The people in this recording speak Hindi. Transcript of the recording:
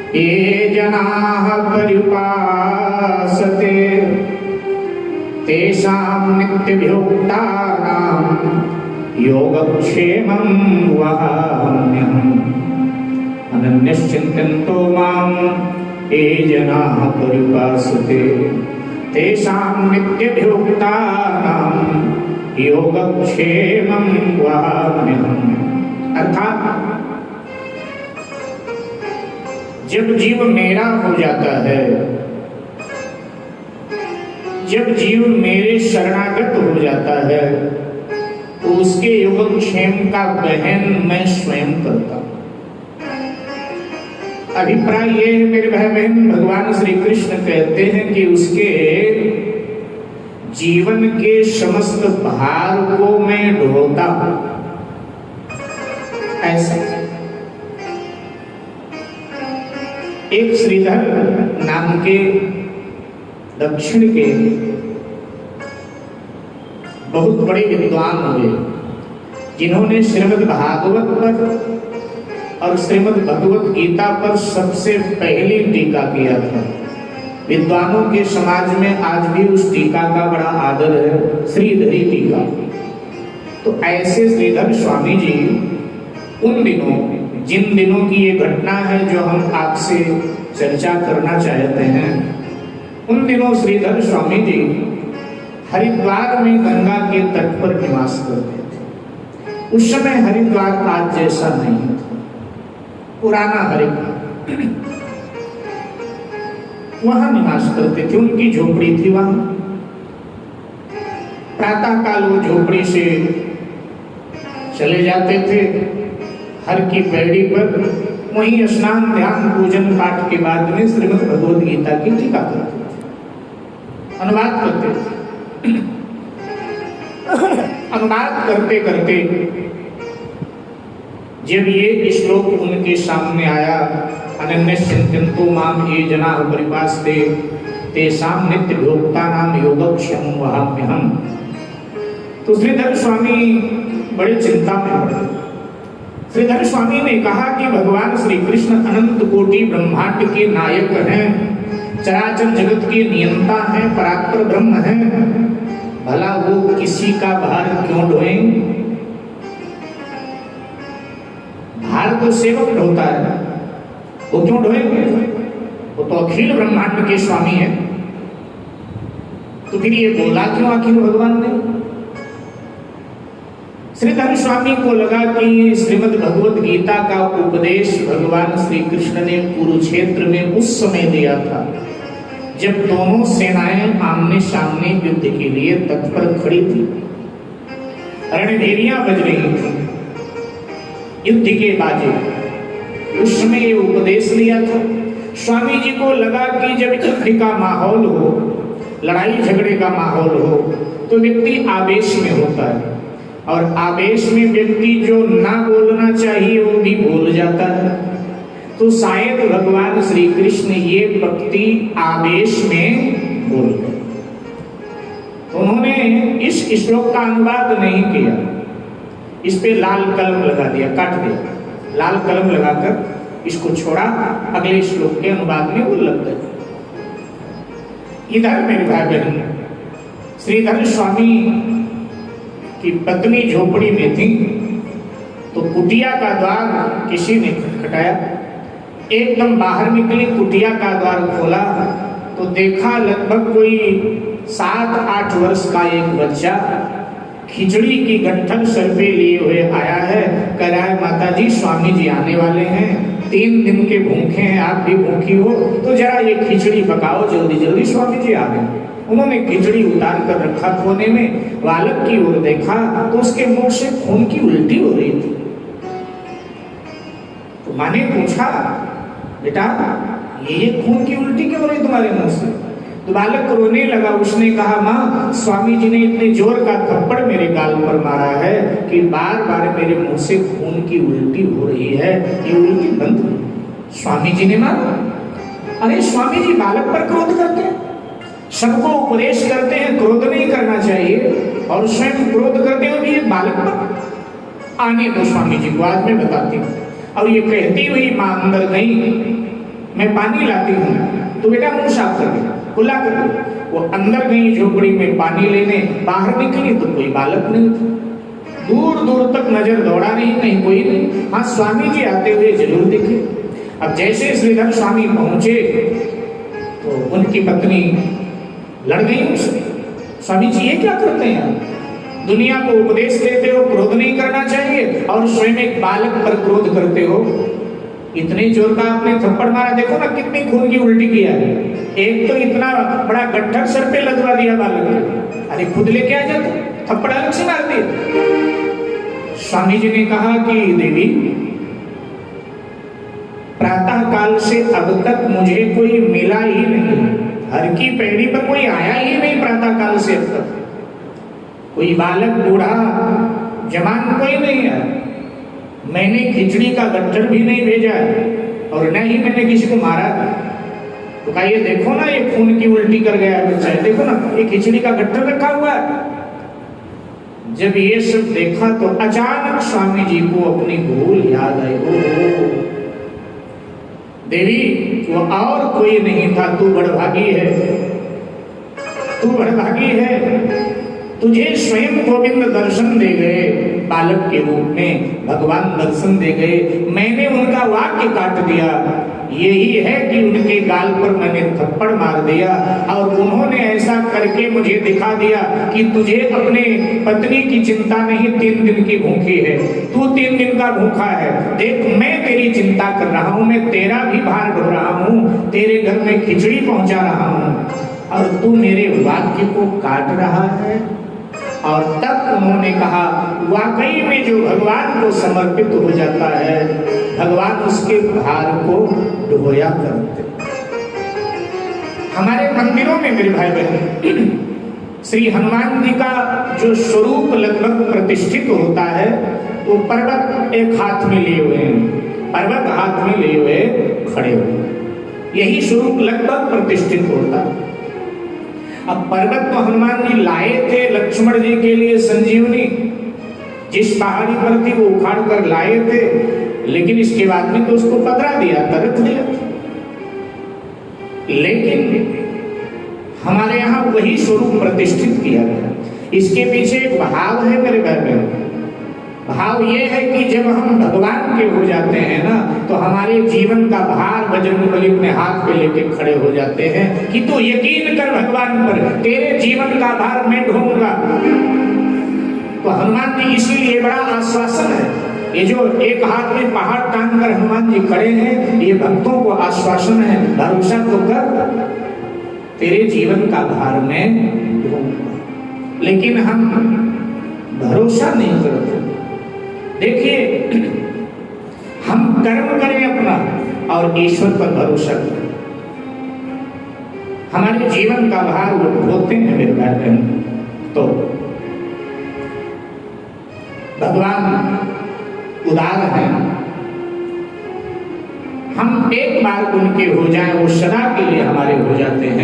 ये जनाः पर्युपासते तेषां नित्यभियुक्तानां योगक्षेमं वहाम्यहम्। अनन्यश्चिन्तयन्तो मां ये जनाः पर्युपासते तेषां नित्यभियुक्तानां योगक्षेमं वहाम्यहम्। अर्थात जब जीव मेरा हो जाता है, जब जीव मेरे शरणागत हो जाता है, तो उसके योगक्षेम का वहन मैं स्वयं करता हूं। अभिप्राय ये है मेरे भाई बहन, भगवान श्री कृष्ण कहते हैं कि उसके जीवन के समस्त भार को मैं ढोता हूं। ऐसा एक श्रीधर नाम के दक्षिण के बहुत बड़े विद्वान हुए, जिन्होंने श्रीमद् भागवत पर और श्रीमद् भगवत गीता पर सबसे पहली टीका किया था। विद्वानों के समाज में आज भी उस टीका का बड़ा आदर है, श्रीधरी टीका। तो ऐसे श्रीधर स्वामी जी उन दिनों, जिन दिनों की ये घटना है जो हम आपसे चर्चा करना चाहते हैं, उन दिनों श्रीधर स्वामी जी हरिद्वार में गंगा के तट पर निवास करते थे। उस समय हरिद्वार आज जैसा नहीं था, पुराना हरिद्वार, वहां निवास करते थे। उनकी झोपड़ी थी वहां। प्रातः काल वो झोपड़ी से चले जाते थे हर की पैड़ी पर, वहीं स्नान ध्यान पूजन पाठ के बाद में श्रीमद् भगवद गीता की टीका करते थे, अनुवाद करते थे। अनुवाद करते करते जब ये श्लोक उनके सामने आया, अनन्यश्चिन्तयन्तो मां ये जनाः पर्युपासते तेषां नित्यभियुक्तानां योगक्षेमं वहाम्यहम्, तो श्रीधर स्वामी बड़े चिंता में पड़े। श्रीधर स्वामी ने कहा कि भगवान श्री कृष्ण अनंत कोटि ब्रह्मांड के नायक हैं, चराचर जगत के नियंता हैं, परात्पर ब्रह्म हैं, भला वो किसी का भार क्यों ढोएंगे? भार तो सेवक ढोता है, वो क्यों ढोएंगे? वो तो अखिल ब्रह्मांड के स्वामी है। तो फिर ये बोला क्यों आखिर भगवान ने? श्रीधर स्वामी को लगा कि श्रीमद् भगवद गीता का उपदेश भगवान श्री कृष्ण ने कुरुक्षेत्र में उस समय दिया था जब दोनों सेनाएं आमने सामने युद्ध के लिए तत्पर खड़ी थी, रणभेरियां बज रही थी, युद्ध के बाजे। उस समय ये उपदेश लिया था। स्वामी जी को लगा कि जब युद्ध का माहौल हो, लड़ाई झगड़े का माहौल हो, तो व्यक्ति आवेश में होता है, और आवेश में व्यक्ति जो ना बोलना चाहिए वो भी बोल जाता है। तो शायद भगवान श्री कृष्ण ये भक्ति आवेश में बोल गए। तो उन्होंने इस श्लोक का अनुवाद नहीं किया, इस पे लाल कलम लगा दिया, काट दिया, लाल कलम लगाकर इसको छोड़ा, अगले श्लोक के अनुवाद में वो लग गए। इधर मेरे भाई बहन, श्रीधर स्वामी की पत्नी झोपड़ी में थी, तो कुटिया का द्वार किसी ने खटखटाया। एकदम बाहर निकली, कुटिया का द्वार खोला तो देखा लगभग कोई 7-8 वर्ष का एक बच्चा खिचड़ी की गट्ठल सर पे लिए हुए आया है। कह रहा है माता जी स्वामी जी आने वाले हैं, 3 दिन के भूखे हैं, आप भी भूखी हो, तो जरा ये खिचड़ी पकाओ जल्दी जल्दी, स्वामी जी आ गए। उन्होंने खिचड़ी उतार कर रखा कोने में, बालक की ओर देखा तो उसके मुख से खून की उल्टी हो रही थी। तो माँ ने पूछा, बेटा ये खून की उल्टी क्यों हो रही तुम्हारे मुंह से? तो बालक रोने लगा। उसने कहा, माँ स्वामी जी ने इतने जोर का थप्पड़ मेरे गाल पर मारा है कि बार बार मेरे मुंह से खून की उल्टी हो रही है, ये उल्टी बंद नहीं। स्वामी जी ने मारा। अरे स्वामी जी बालक पर क्रोध करते हैं, सबको उपदेश करते हैं क्रोध नहीं करना चाहिए, और स्वयं क्रोध करते हुए भी बालक पर। आने दो स्वामी जी को, आज मैं बताती हूँ। और ये कहती हुई माँ अंदर गई। मैं पानी लाती हूँ, तो बेटा मुंह साफ कर दे, खुला कर दे। वो अंदर गई झोपड़ी में पानी लेने, बाहर निकली तो कोई बालक नहीं था। दूर दूर तक नजर दौड़ा नहीं, कहीं कोई नहीं। हाँ, स्वामी जी आते हुए जरूर दिखे। अब जैसे श्रीधर स्वामी पहुंचे तो उनकी पत्नी लड़ गई उससे, स्वामी जी ये क्या करते हैं, दुनिया को उपदेश देते हो क्रोध नहीं करना चाहिए और स्वयं एक बालक पर क्रोध करते हो। इतने जोर का आपने थप्पड़ मारा, देखो ना कितनी खून की उल्टी किया है। एक तो इतना बड़ा गट्ठर सर पे लगवा दिया बालक ने, अरे खुद लेके आ जाते, थप्पड़ अलग से मार दिया। स्वामी जी ने कहा कि देवी, प्रातः काल से अब तक मुझे कोई मिला ही नहीं, हर की पैड़ी पर कोई आया ही नहीं प्रातः काल से अब तक, कोई बालक बूढ़ा जवान कोई नहीं है। मैंने खिचड़ी का गट्ठर भी नहीं भेजा और न ही मैंने किसी को मारा। तो कहा ये देखो ना, ये खून की उल्टी कर गया है, देखो ना ये खिचड़ी का गट्ठर रखा हुआ है। जब ये सब देखा तो अचानक स्वामी जी को अपनी भूल याद आई। ओ देवी, वो और कोई नहीं था, तू बड़भागी है, तू बड़भागी है। तुझे स्वयं गोविंद दर्शन दे गए, बालक के रूप में भगवान दर्शन दे गए। मैंने उनका वाक्य काट दिया, यही है कि उनके गाल पर मैंने थप्पड़ मार दिया और उन्होंने ऐसा करके मुझे दिखा दिया कि तुझे अपने पत्नी की चिंता नहीं, 3 दिन की भूखी है, तू 3 दिन का भूखा है। देख, मैं तेरी चिंता कर रहा हूँ, मैं तेरा भी भार ढो रहा हूँ, तेरे घर में खिचड़ी पहुंचा रहा हूँ और तू मेरे वाक्य को काट रहा है। और तब उन्होंने कहा, वाकई में जो भगवान को समर्पित हो जाता है, भगवान उसके भार को ढोया करते। हमारे मंदिरों में मेरे भाई बहन, श्री हनुमान जी का जो स्वरूप लगभग प्रतिष्ठित होता है, वो पर्वत एक हाथ में लिए हुए हैं, पर्वत हाथ में लिए हुए खड़े हुए, यही स्वरूप लगभग प्रतिष्ठित होता है। अब पर्वत तो हनुमान जी लाए थे लक्ष्मण जी के लिए संजीवनी, जिस पहाड़ी पर थी वो उखाड़ कर लाए थे, लेकिन इसके बाद में तो उसको पधरा दिया, रख दिया। लेकिन हमारे यहाँ वही स्वरूप प्रतिष्ठित किया गया। इसके पीछे एक भाव है मेरे भाई बहन, भाव ये है कि जब हम भगवान के हो जाते हैं ना, तो हमारे जीवन का भार बजरंगबली अपने हाथ पे लेके खड़े हो जाते हैं कि तू यकीन कर भगवान पर, तेरे जीवन का भार मैं ढोऊंगा। तो हनुमान जी इसीलिए बड़ा आश्वासन है, ये जो एक हाथ में पहाड़ टांग कर हनुमान जी खड़े हैं, ये भक्तों को आश्वासन है, भरोसा तो कर, तेरे जीवन का भार मैं ढोऊंगा। लेकिन हम भरोसा नहीं करते। देखिए, हम कर्म करें अपना और ईश्वर पर भरोसा करें, हमारे जीवन का भार वो ढोते हैं मेरे भाई बहन। तो भगवान उदार हैं, हम एक बार उनके हो जाएं, वो सदा के लिए हमारे हो जाते हैं।